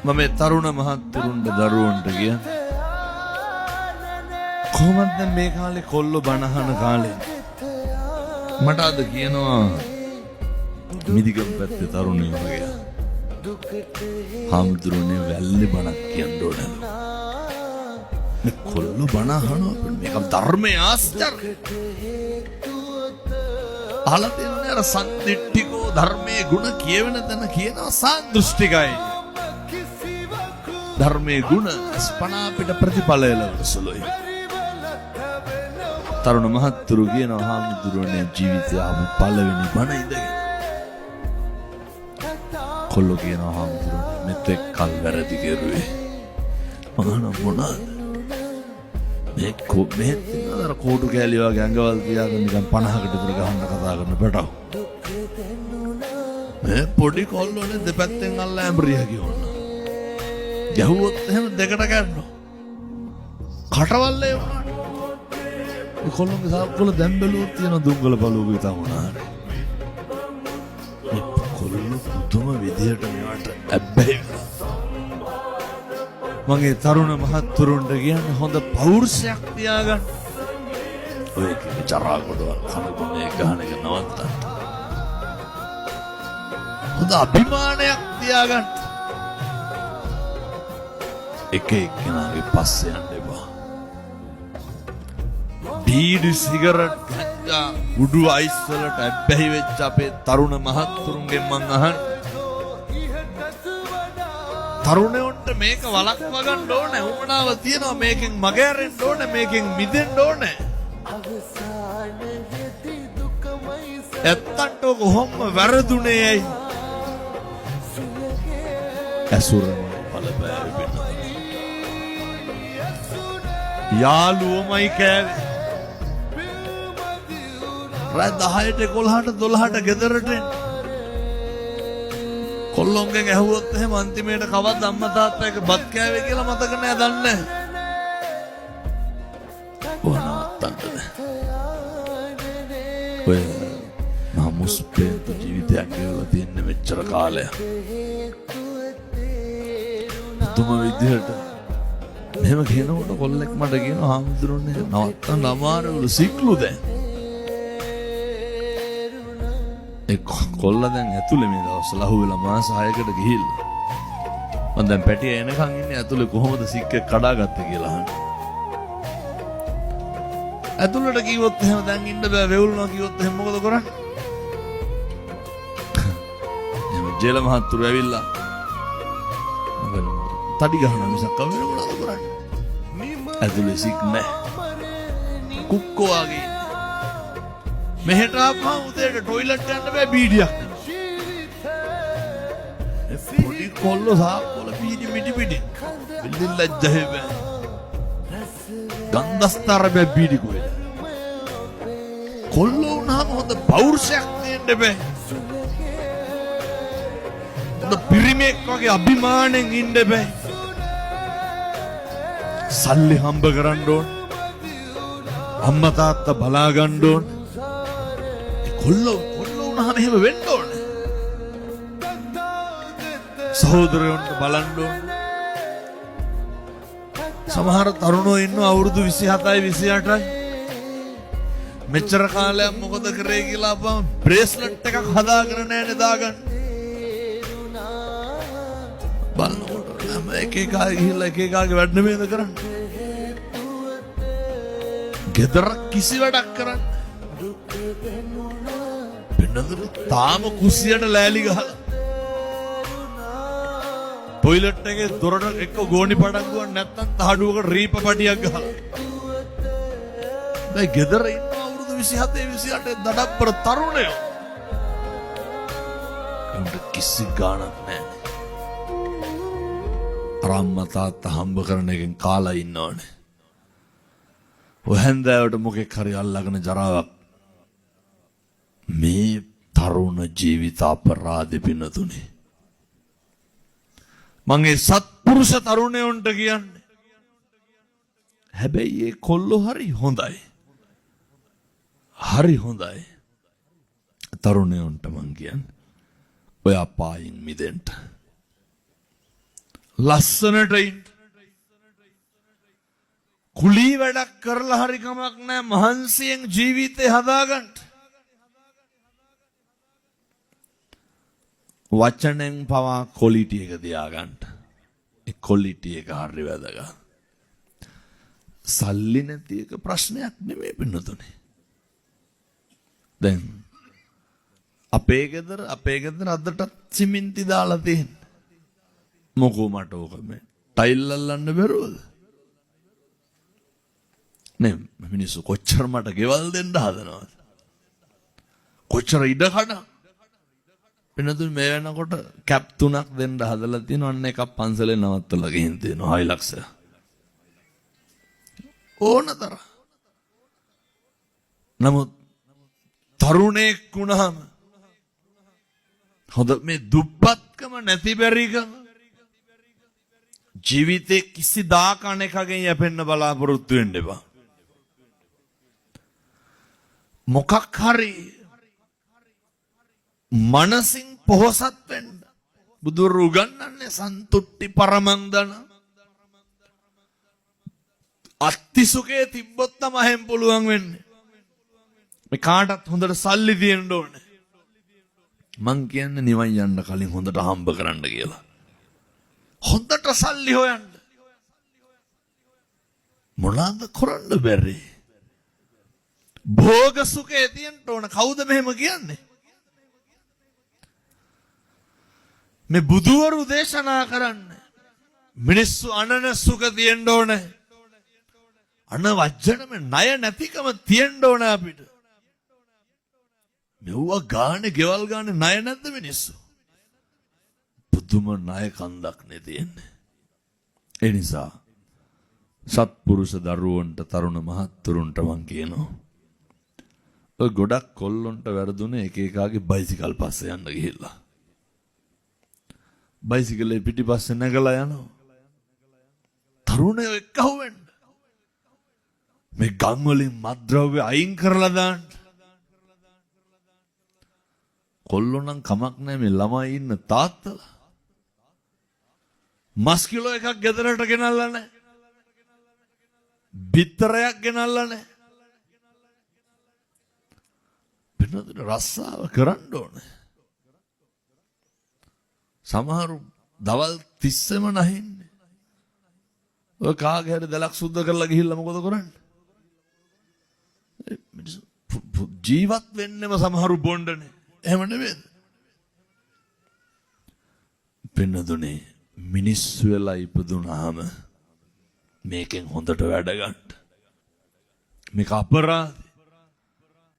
මම තරුණ මහත්තුරුන්ට දරුවන්ට කිය කොහොමද දැන් මේ කාලේ කොල්ලෝ බනහන කාලේ මට අද කියනවා මිදිගම් පැත්තේ තරුණයෝ වගේ හාමුදුරනේ වැල්ලේ බණක් කියන්න ඕනලු මේ කොල්ලෝ බනහනවා මේක ධර්මයේ ආශ්චර්ය අහලා තියෙන අර සම්දිට්ඨිකෝ ධර්මයේ ගුණ කියවෙන තැන කියනවා සාදෘෂ්ටිකයි ධර්මයේ ගුණ ස්පනා පිට ප්‍රතිඵලය ලැබසලොයි තරුණ මහත්තුරු කියනවා හාමුදුරනේ ජීවිතය ආපු පළවෙනි බණ ඉඳගෙන කොල්ලෝ කියනවා හාමුදුරනේ මෙතෙක් කල් වැරදි කෙරුවේ මහාන මොනවාද මේ අර කෝටු කෑලි වගේ ඇඟවල් තියාගෙන නිකන් 50කට විතර ගහන්න කතා කරන පැටව මේ පොඩි කොල්ලෝනේ දෙපැත්තෙන් අල්ල ඇඹරියා කියනවා ගැහුවොත් එහෙම දෙකට ගන්නවා කටවල්ලේ වුණාට ඒ කොල්ලෝගේ සාප්පුවල දැන් බැලුවොත් තියෙන දුංගල බලුවක විතර වුණාට මේ කොල්ලෝ පුදුම විදියට මේවට ඇබ්බැහි මගේ තරුණ මහත්තුරුන්ට කියන්නේ හොඳ පෞරුෂයක් තියාගන්න ඔය කිව්ව චරා කොටවල් කනගුනේ ගහන එක නවත්තන්න හොඳ අභිමානයක් තියාගන්න එක එක්කෙනාගේ පස්සේ යන්න එපා බීඩි සිගරට් ගංජා උඩු අයිස් වලට ඇබ්බැහි වෙච්ච අපේ තරුණ මහත්තුරුන්ගෙන් මං අහන්නේ තරුණයන්ට මේක වළක්ව ගන්න ඕනේ උමනාව තියනවා මේකෙන් මග ඇරෙන්න ඕනේ මේකෙන් මිදෙන්න ඕනේ ඇත්තන්ට කොහොම වැරදුනේ ඇයි ඇසුරම බලපෑවි වෙන යාළුවෝමයි කෑවේ රාත් 10ට 11ට 12ට ගෙදරට කොල්ලොන්ගෙන් ඇහුවොත් එහෙම අන්තිමේට කවද්ද අම්මා තාත්තා එක බත් කෑවේ කියලා මතක නෑ දන්නේ ඕනත්තන්ද ඔය මාමුස්පේත ජීවිතයක් ගෙවලා තියෙන මෙච්චර කාලයක් තුම විදිහට මෙහෙම කියනකොට කොල්ලෙක් මට කියනවා හාමුදුරනේ නවත්තන්න අමාරුවලු සික්ලු දැන් ඒ කොල්ලා දැන් ඇතුලේ මේ දවස්වල අහුවෙලා මාස 6කට ගිහිල්ලා මම දැන් පැටිය එනකන් ඉන්නේ ඇතුලේ කොහොමද සික්කේ කඩාගත්තේ කියලා අහන්න ඇතුලට කිව්වොත් එහෙම දැන් ඉන්න බෑ වෙවුලනවා කිව්වොත් එහෙම මොකද කරන්නේ එහෙනම් ජේල මහත්තුරු ඇවිල්ලා මම තඩි ගහනවා මිසක් කවුරු මොනවද කරන්නේ ඇතුලේ සික් නැහැ කුක්කෝ වගේ මෙහෙට ආපහා උදේට ටොයිලට් යන්න බෑ බීඩියක් පොඩි කොල්ලෝ සාප්පුවල බීඩි මිටි පිටි බිල්දින් ලැජ්ජා බෑ ගන්ධස්තර බෑ බීඩි කොහෙද කොල්ලෝ උනාම හොඳ පෞරුෂයක් තියෙන්න බෑ හොඳ පිරිමෙක් වගේ අභිමාණයෙන් ඉන්න බෑ සල්ලි හම්බ කරන්න ඕන අම්මා තාත්තා බලා ගන්න ඕන කොල්ලෝ උනහම එහෙම වෙන්න ඕනේ සහෝදරයන්ට බලන්න ඕනේ සමහර තරුණෝ ඉන්නවා අවුරුදු 27යි 28යි මෙච්චර කාලයක් මොකද කරේ කියලා අපම බ්‍රේස්ලට් එකක් හදාගෙන නැහැ දාගන්න බලනකොට හැම එක ගිහිල්ලා එක එකගේ වැඩ නෙමෙයිද කරන්නේ ගෙදර කිසි වැඩක් කරන්නේ තාම කුස්සියට ලෑලි ගහලා ටොයිලට් එකේ දොරට එක්ක ගෝණි පඩංගුවක් නැත්තම් තහඩුවකට රීප පටියක් ගහලා දැන් ගෙදර ඉන්න අවුරුදු 27 28 දඩබ්බර තරුණයෝ උන්ට කිසි ගාණක් නැහැ අම්මා තාත්තා හම්බ කරන එකෙන් කාලා ඉන්නවනේ ඔය හැන්දෑවට මොකෙක් හරි අල්ලගෙන ජරාවක් මේ තරුණ ජීවිත අපරාධ පිනතුනේ මම ඒ සත්පුරුෂ තරුණයන්ට කියන්නේ හැබැයි ඒ කොල්ලෝ හරි හොඳයි තරුණයන්ට මං කියන්නේ ඔය අපායින් මිදෙන්න ලස්සනට ඉන්න. කුලී වැඩක් කරලා හරි කමක් නැහැ මහන්සියෙන් ජීවිතේ හදාගන්න. වචනෙන් පවා ක්වොලිටි එක තියාගන්න. ඒ ක්වොලිටි එක හරි වැදගත්. සල්ලි නැති එක ප්‍රශ්නයක් නෙමෙයි පින්නතුනේ. දැන් අපේ ගෙදර අදටත් සිමෙන්ති දාලා තියෙන. මොකෝ මට ඕක මේ ටයිල් අල්ලන්න බැරුවද? නේ මිනිස්සු කොච්චර මට ගෙවල් දෙන්න හදනවද? කොච්චර ඉඩ කඩ? වෙනතුන් මේ වෙනකොට කැප් 3ක් දෙන්න හදලා තියෙනවා. අන්න එකක් පන්සලේ නවත්තලා ගිහින් තියෙනවා හයිලක්ස්. ඕනතර. නමුත් තරුණෙක් වුණාම හොඳ මේ දුප්පත්කම නැති බැරිකම ජීවිතේ කිසිදාක අනෙකගෙන් යැපෙන්න බලාපොරොත්තු වෙන්න එපා. මොකක් හරි මනසින් පොහොසත් වෙන්න බුදුරු උගන්වන්නේ සන්තුට්ටි පරමං අත්තිසුකේ තිබ්බොත් තමයි හැම පුළුවන් වෙන්නේ. මේ කාටත් හොඳට සල්ලි තියෙන්න ඕනේ. මං කියන්නේ නිවන් යන්න කලින් හොඳට හම්බ කරන්න කියලා. හොඳට සල්ලි හොයන්න. මොනවාද කරන්න බැරි? භෝග සුඛේ තියෙන්න ඕන. කවුද මෙහෙම කියන්නේ? මේ බුදුවරු දේශනා කරන්නේ මිනිස්සු අනන සුඛ තියෙන්න ඕනේ. අන වජ්ජනම ණය නැතිකම තියෙන්න ඕන අපිට. මෙව්වා ගානේ ගෙවල් ගානේ ණය නැද්ද මිනිස්සු? පුදුම ණය කන්දක් නේ තියෙන්නේ. ඒ නිසා සත්පුරුෂ දරුවන්ට තරුණ මහත්තුරුන්ට මං කියනවා ඔය ගොඩක් කොල්ලොන්ට වැරදුනේ එක එකාගේ බයිසිකල් පස්සේ යන්න ගිහිල්ලා. බයිසිකලේ පිටිපස්සේ නැගලා යනවා. තරුණයෝ එක්කහුව වෙන්න. මේ ගම් වලින් මත්ද්‍රව්‍ය අයින් කරලා දාන්න. කොල්ලෝ නම් කමක් නැහැ මේ ළමයි ඉන්න තාත්තලා. මස් කිලෝ එකක් ගෙදරට ගෙනල්ලා නැහැ. බිත්තරයක් ගෙනල්ලා නැහැ. වෙනද රස්සාව කරන්න ඕනේ. සමහරු දවල් 30ම නැහින්නේ. ඔය කාගේ හරි දලක් සුද්ධ කරලා ගිහිල්ලා මොකද කරන්නේ? ජීවත් වෙන්නෙම සමහරු බොණ්ඩනේ. එහෙම නෙමෙයිද? පින්නදුනේ මිනිස්සු වෙලා ඉපදුනාම මේකෙන් හොඳට වැඩ ගන්න. මේක අපරාධ.